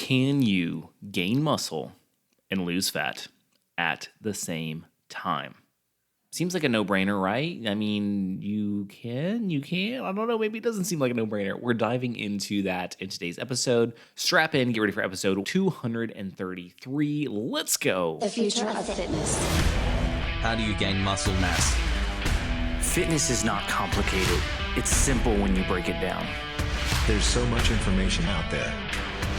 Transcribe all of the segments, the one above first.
Can you gain muscle and lose fat at the same time? Seems like a no-brainer, right? I mean, you can. I don't know, maybe it doesn't seem like a no-brainer. We're diving into that in today's episode. Strap in, get ready for episode 233. Let's go. The future of fitness. How do you gain muscle mass? Fitness is not complicated. It's simple when you break it down. There's so much information out there.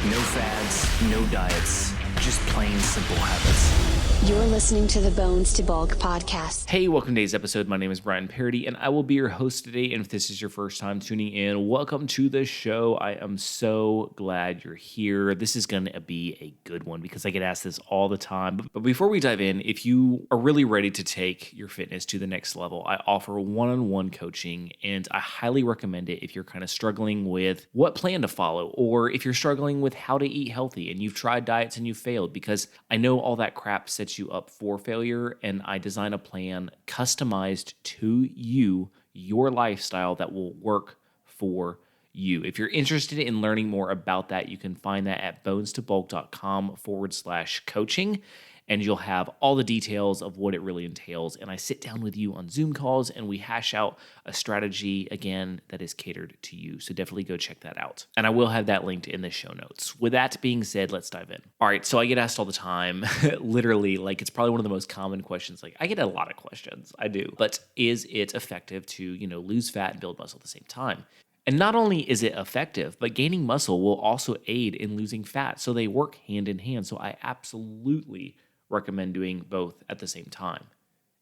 No fads, no diets, just plain simple habits. You're listening to the Bones to Bulk podcast. Hey, welcome to today's episode. My name is Brian Parody, and I will be your host today. And if this is your first time tuning in, welcome to the show. I am so glad you're here. This is going to be a good one because I get asked this all the time. But before we dive in, if you are really ready to take your fitness to the next level, I offer one-on-one coaching, and I highly recommend it if you're kind of struggling with what plan to follow, or if you're struggling with how to eat healthy and you've tried diets and you've failed, because I know all that crap sets you up for failure, and I design a plan customized to you, your lifestyle that will work for you. If you're interested in learning more about that, you can find that at bonestobulk.com/coaching. And you'll have all the details of what it really entails. And I sit down with you on Zoom calls and we hash out a strategy, again, that is catered to you. So definitely go check that out. And I will have that linked in the show notes. With that being said, let's dive in. All right, so I get asked all the time, literally, like it's probably one of the most common questions. Like I get a lot of questions, I do. But is it effective to, lose fat and build muscle at the same time? And not only is it effective, but gaining muscle will also aid in losing fat. So they work hand in hand. So I absolutely recommend doing both at the same time.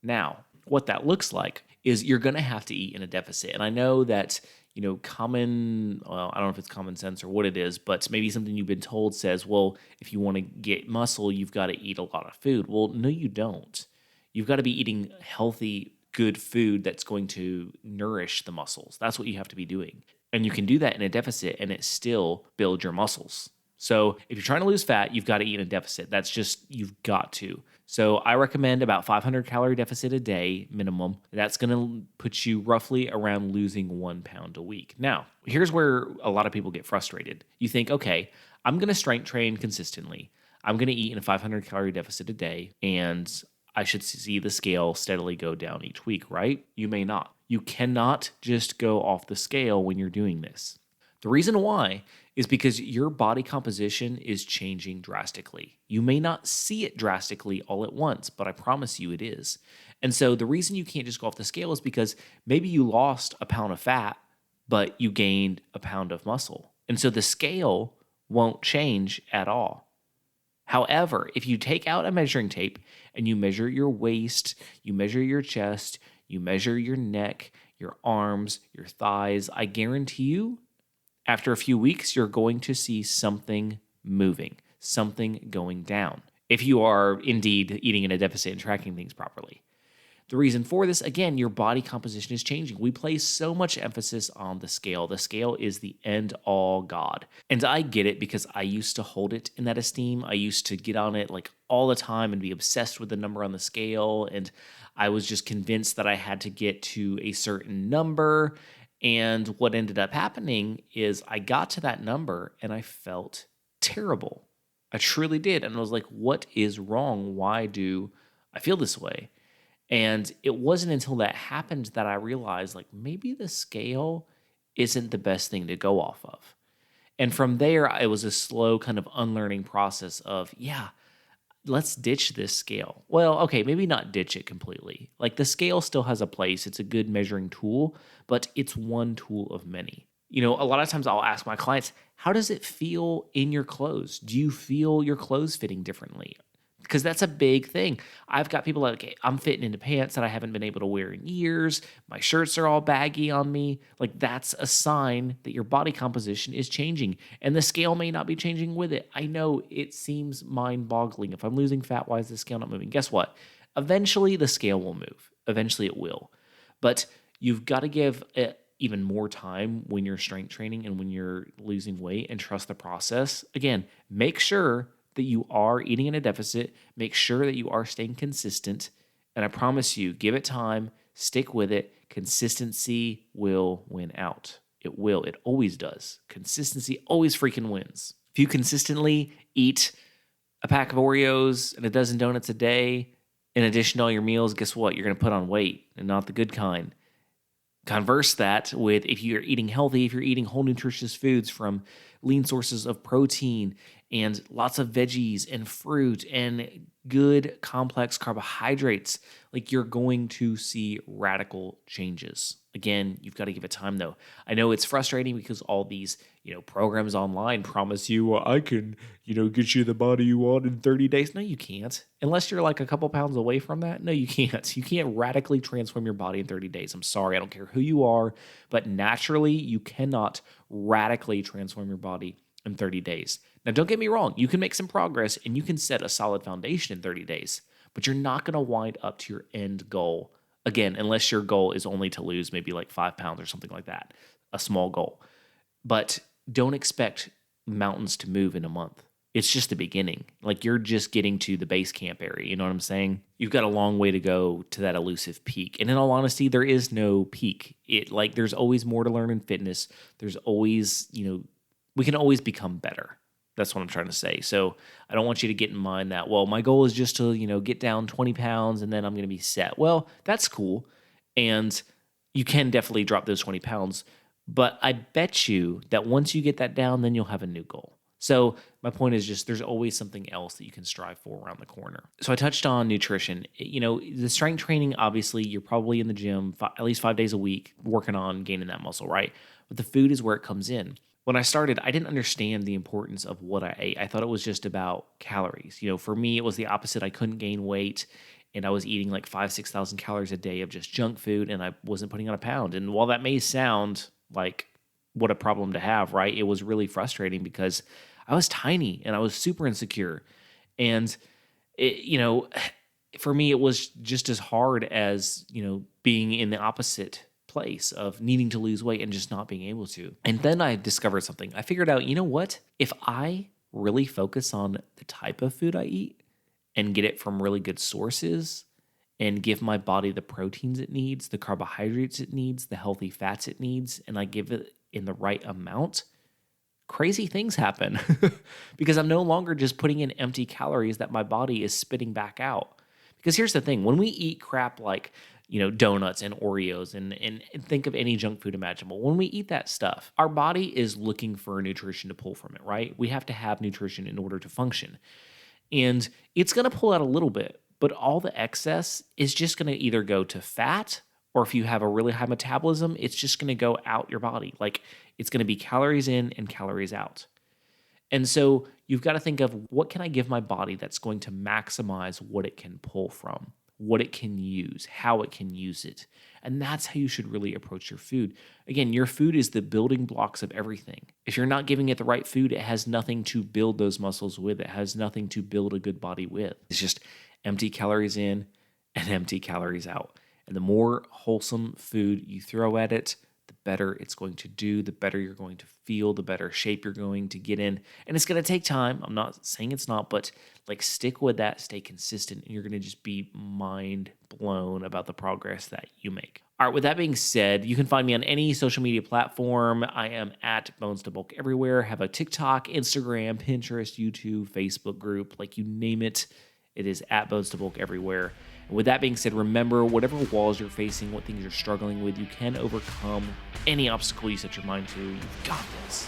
Now, what that looks like is you're going to have to eat in a deficit. And I know that, I don't know if it's common sense or what it is, but maybe something you've been told says, well, if you want to get muscle, you've got to eat a lot of food. Well, no, you don't. You've got to be eating healthy, good food that's going to nourish the muscles. That's what you have to be doing. And you can do that in a deficit and it still builds your muscles. So if you're trying to lose fat, you've got to eat in a deficit. That's just, you've got to. So I recommend about 500 calorie deficit a day minimum. That's going to put you roughly around losing 1 pound a week. Now, here's where a lot of people get frustrated. You think, okay, I'm going to strength train consistently. I'm going to eat in a 500 calorie deficit a day, and I should see the scale steadily go down each week, right? You may not. You cannot just go off the scale when you're doing this. The reason why is because your body composition is changing drastically. You may not see it drastically all at once, but I promise you it is. And so the reason you can't just go off the scale is because maybe you lost a pound of fat, but you gained a pound of muscle. And so the scale won't change at all. However, if you take out a measuring tape and you measure your waist, you measure your chest, you measure your neck, your arms, your thighs, I guarantee you, after a few weeks, you're going to see something moving, something going down, if you are indeed eating in a deficit and tracking things properly. The reason for this, again, your body composition is changing. We place so much emphasis on the scale. The scale is the end-all God. And I get it because I used to hold it in that esteem. I used to get on it like all the time and be obsessed with the number on the scale. And I was just convinced that I had to get to a certain number. And what ended up happening is I got to that number and I felt terrible. I truly did. And I was like, what is wrong? Why do I feel this way? And it wasn't until that happened that I realized, like, maybe the scale isn't the best thing to go off of. And from there, it was a slow kind of unlearning process of, let's ditch this scale. Well, okay, maybe not ditch it completely. Like the scale still has a place. It's a good measuring tool, but it's one tool of many. A lot of times I'll ask my clients, how does it feel in your clothes? Do you feel your clothes fitting differently? Because that's a big thing. I've got people like, okay, I'm fitting into pants that I haven't been able to wear in years. My shirts are all baggy on me. Like that's a sign that your body composition is changing. And the scale may not be changing with it. I know it seems mind-boggling. If I'm losing fat, why is the scale not moving? Guess what? Eventually the scale will move. Eventually it will. But you've got to give it even more time when you're strength training and when you're losing weight and trust the process. Again, make sure that you are eating in a deficit. Make sure that you are staying consistent. And I promise you, give it time, stick with it. Consistency will win out. It will. It always does. Consistency always freaking wins. If you consistently eat a pack of Oreos and a dozen donuts a day, in addition to all your meals, guess what? You're going to put on weight, and not the good kind. Converse that with if you're eating healthy, if you're eating whole nutritious foods from lean sources of protein and lots of veggies and fruit and good complex carbohydrates, like you're going to see radical changes. Again, you've got to give it time though. I know it's frustrating because all these, programs online promise you, well, I can, get you the body you want in 30 days. No, you can't. Unless you're like a couple pounds away from that. No, you can't. You can't radically transform your body in 30 days. I'm sorry. I don't care who you are, but naturally you cannot radically transform your body in 30 days. Now, don't get me wrong. You can make some progress and you can set a solid foundation in 30 days, but you're not going to wind up to your end goal. Again, unless your goal is only to lose maybe like 5 pounds or something like that, a small goal. But don't expect mountains to move in a month. It's just the beginning. Like you're just getting to the base camp area. You know what I'm saying? You've got a long way to go to that elusive peak. And in all honesty, there is no peak. There's always more to learn in fitness. There's always, we can always become better. That's what I'm trying to say. So I don't want you to get in mind that, well, my goal is just to, get down 20 pounds and then I'm going to be set. Well, that's cool. And you can definitely drop those 20 pounds. But I bet you that once you get that down, then you'll have a new goal. So my point is just there's always something else that you can strive for around the corner. So I touched on nutrition. The strength training, obviously, you're probably in the gym at least 5 days a week working on gaining that muscle, right? But the food is where it comes in. When I started, I didn't understand the importance of what I ate. I thought it was just about calories. For me, it was the opposite. I couldn't gain weight, and I was eating like 5,000-6,000 calories a day of just junk food, and I wasn't putting on a pound. And while that may sound like what a problem to have, right? It was really frustrating because I was tiny and I was super insecure. And, for me, it was just as hard as, being in the opposite place of needing to lose weight and just not being able to. And then I discovered something. I figured out, what? If I really focus on the type of food I eat and get it from really good sources and give my body the proteins it needs, the carbohydrates it needs, the healthy fats it needs, and I give it in the right amount, crazy things happen because I'm no longer just putting in empty calories that my body is spitting back out. Because here's the thing, when we eat crap like, donuts and Oreos and think of any junk food imaginable, when we eat that stuff, our body is looking for nutrition to pull from it, right? We have to have nutrition in order to function. And it's going to pull out a little bit, but all the excess is just going to either go to fat, or if you have a really high metabolism, it's just going to go out your body. Like it's going to be calories in and calories out. And so you've got to think of what can I give my body that's going to maximize what it can pull from, what it can use, how it can use it. And that's how you should really approach your food. Again, your food is the building blocks of everything. If you're not giving it the right food, it has nothing to build those muscles with. It has nothing to build a good body with. It's just empty calories in and empty calories out. And the more wholesome food you throw at it, the better it's going to do, the better you're going to feel, the better shape you're going to get in. And it's going to take time. I'm not saying it's not, but stick with that, stay consistent, and you're going to just be mind blown about the progress that you make. All right, with that being said, you can find me on any social media platform. I am at Bones to Bulk everywhere. Have a TikTok, Instagram, Pinterest, YouTube, Facebook group, you name it. It is at Bones to Bulk everywhere. And with that being said, remember, whatever walls you're facing, what things you're struggling with, you can overcome any obstacle you set your mind to. You've got this.